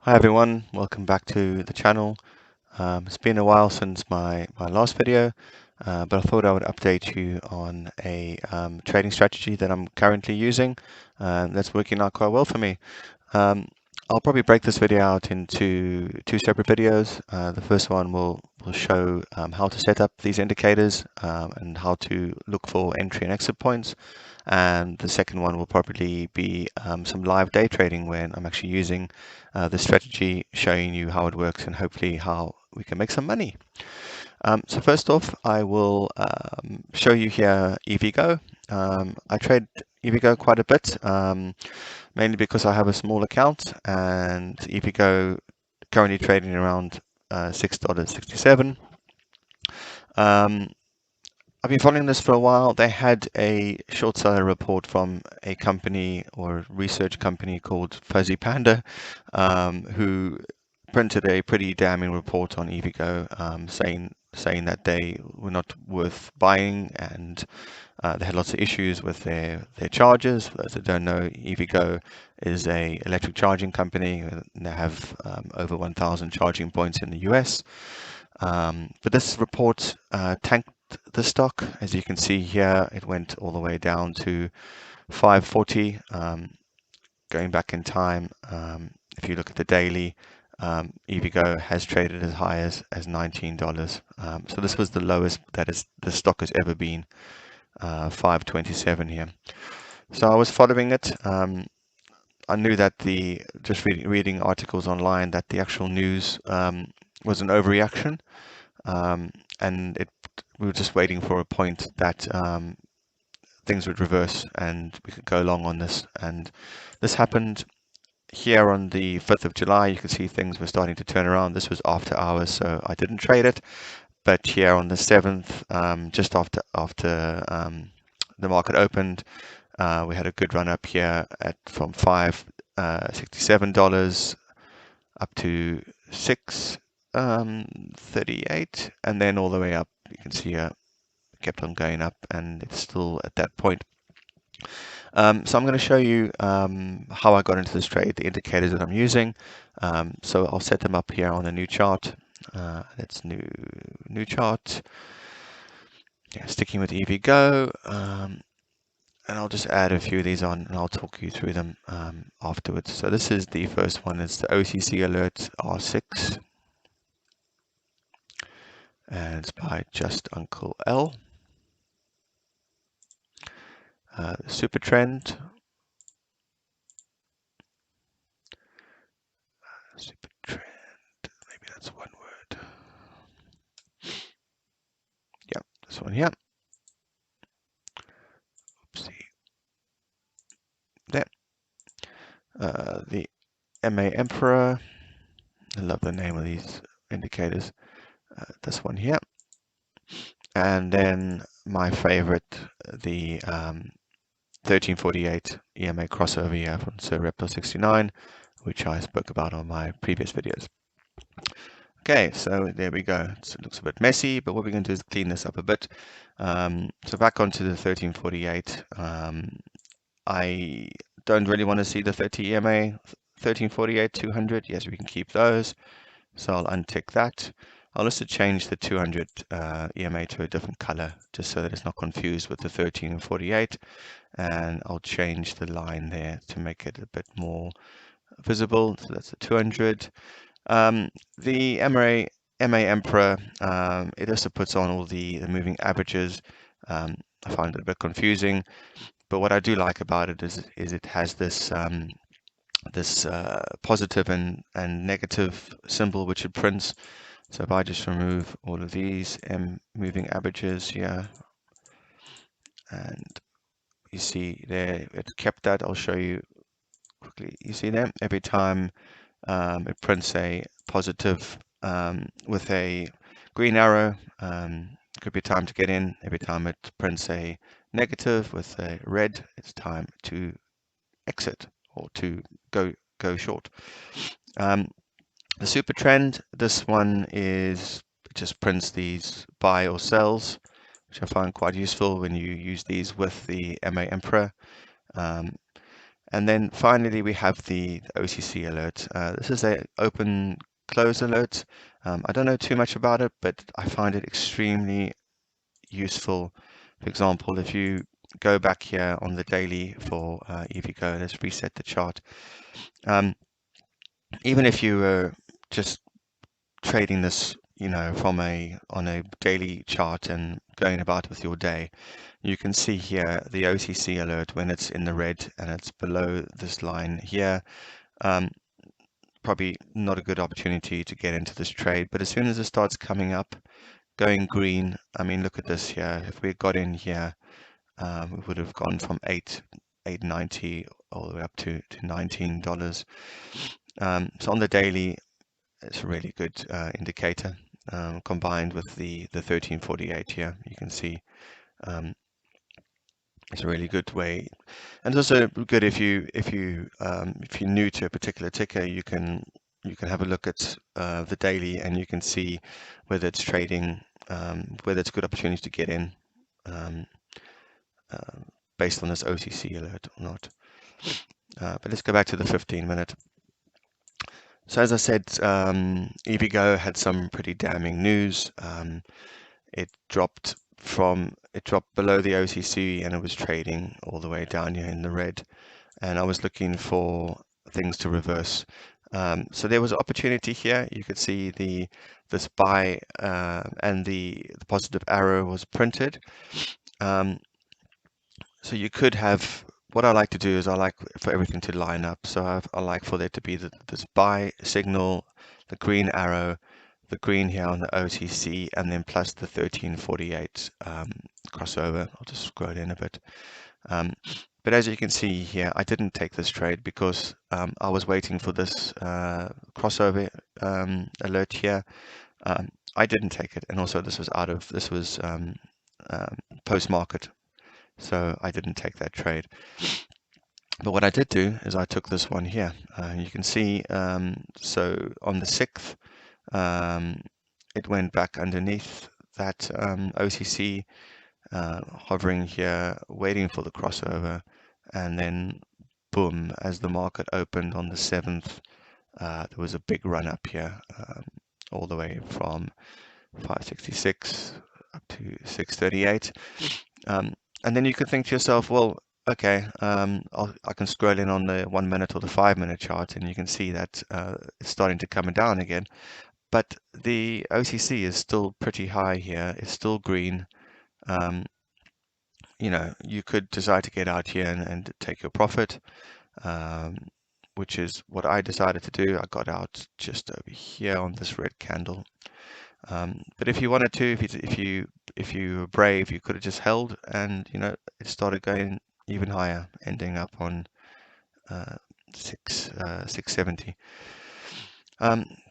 Hi everyone, welcome back to the channel. It's been a while since my last video, but I thought I would update you on a trading strategy that I'm currently using that's working out quite well for me. I'll probably break this video out into two separate videos. The first one will show how to set up these indicators and how to look for entry and exit points. And the second one will probably be some live day trading when I'm actually using the strategy, showing you how it works and hopefully how we can make some money. So first off, I will show you here EVGO. I trade EVGO quite a bit, mainly because I have a small account, and EVGO currently trading around $6.67. I've been following this for a while. They had a short seller report from a company or research company called Fuzzy Panda, who printed a pretty damning report on EVGO, saying that they were not worth buying, and they had lots of issues with their chargers. For those that don't know, EVGO is a electric charging company. They have over 1,000 charging points in the US. But this report tanked the stock. As you can see here, it went all the way down to 540. Going back in time, if you look at the daily, EVGO has traded as high as $19. So this was the lowest that the stock has ever been, 527 here. So I was following it. I knew that just reading articles online, that the actual news was an overreaction, and we were just waiting for a point that things would reverse and we could go long on this. And this happened here on the 5th of July. You can see things were starting to turn around. This was after hours, so I didn't trade it. But here on the 7th, just after the market opened, we had a good run up here from $5.67 up to $6.38, and then all the way up. You can see it kept on going up, and it's still at that point. So I'm going to show you how I got into this trade, the indicators that I'm using. So I'll set them up here on a new chart. Let's new chart. Yeah, sticking with EVGO. And I'll just add a few of these on, and I'll talk you through them afterwards. So this is the first one. It's the Occ Alert R6, and it's by JustUncleL. The SuperTrend. SuperTrend. Maybe that's one word. Yeah, this one here. Oopsie. There. The MA Emperor. I love the name of these indicators. This one here. And then my favorite, the 1348 EMA crossover here from SuperReptile69, which I spoke about on my previous videos. Okay, so there we go. So it looks a bit messy, but what we're going to do is clean this up a bit. So back onto the 1348. I don't really want to see the 30 EMA 1348 200. Yes, we can keep those. So I'll untick that. I'll also change the 200 EMA to a different color, just so that it's not confused with the 1348. And I'll change the line there to make it a bit more visible. So that's the 200. The MA Emperor, it also puts on all the moving averages. I find it a bit confusing, but what I do like about it is it has this positive and negative symbol which it prints. So if I just remove all of these moving averages here, and you see there it kept that. I'll show you quickly. You see there, every time it prints a positive with a green arrow, could be time to get in. Every time it prints a negative with a red, it's time to exit or to go short. The super trend, this one it just prints these buy or sells, which I find quite useful when you use these with the MA Emperor. And then finally, we have the OCC alert. This is a open close alert. I don't know too much about it, but I find it extremely useful. For example, if you go back here on the daily for EVGO, let's reset the chart. Even if you were just trading this, from on a daily chart and going about with your day, you can see here the OCC alert when it's in the red and it's below this line here. Probably not a good opportunity to get into this trade, but as soon as it starts coming up, going green, I mean, look at this here. If we got in here, we would have gone from $8.90 all the way up to $19. So on the daily, it's a really good indicator. Combined with the 1348 here, you can see it's a really good way, and it's also good if you're new to a particular ticker, you can have a look at the daily, and you can see whether it's trading, whether it's a good opportunity to get in based on this OCC alert or not. But let's go back to the 15-minute. So as I said, EVGO had some pretty damning news. It dropped below the OCC, and it was trading all the way down here in the red. And I was looking for things to reverse. So there was an opportunity here. You could see this buy and the positive arrow was printed. So you could have, what I like to do is I like for everything to line up. So I like for there to be this buy signal, the green arrow, the green here on the OTC, and then plus the 1348 crossover. I'll just scroll in a bit. But as you can see here, I didn't take this trade because I was waiting for this crossover alert here. I didn't take it, and also this was post-market. So I didn't take that trade. But what I did do is I took this one here. You can see, so on the 6th, it went back underneath that OCC, hovering here, waiting for the crossover, and then boom, as the market opened on the 7th, there was a big run up here, all the way from 566 up to 638. And then you could think to yourself, well, okay, I can scroll in on the 1 minute or the 5 minute chart, and you can see that it's starting to come down again. But the OCC is still pretty high here. It's still green. You could decide to get out here and take your profit, which is what I decided to do. I got out just over here on this red candle. But if you wanted to, if you were brave, you could have just held, and it started going even higher, ending up on 670.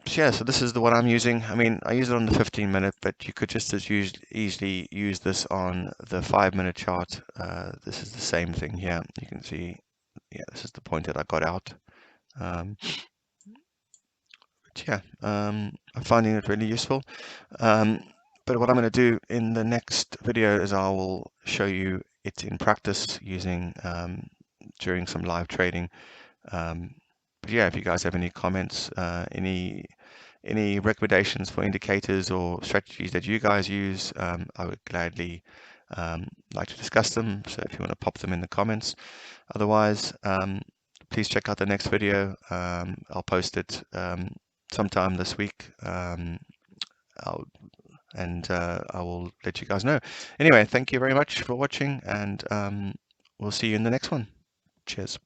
So this is the one I'm using. I mean, I use it on the 15-minute, but you could just as easily use this on the 5-minute chart. This is the same thing here. You can see, yeah, this is the point that I got out. I'm finding it really useful. But what I'm going to do in the next video is I will show you it in practice using during some live trading. But yeah, if you guys have any comments, any recommendations for indicators or strategies that you guys use, I would gladly like to discuss them. So if you want to pop them in the comments. Otherwise, please check out the next video. I'll post it sometime this week. I will let you guys know. Anyway, thank you very much for watching, and we'll see you in the next one. Cheers.